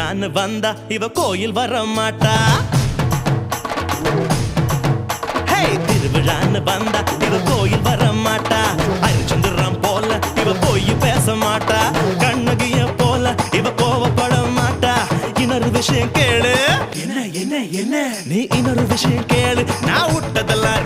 திருவிழான்னு வந்தா இவ கோயில் வர மாட்டா. திருவிழான்னு வந்தா இவ கோயில் வர மாட்டா. அரிச்சந்திரம் போல இவ போய் பேச மாட்டா. கண்ணகிய போல இவ கோவப்பட மாட்டா. இன்னொரு விஷயம் கேளு. என்ன என்ன என்ன நீ இன்னொரு விஷயம் கேளு. நான் விட்டதெல்லாம்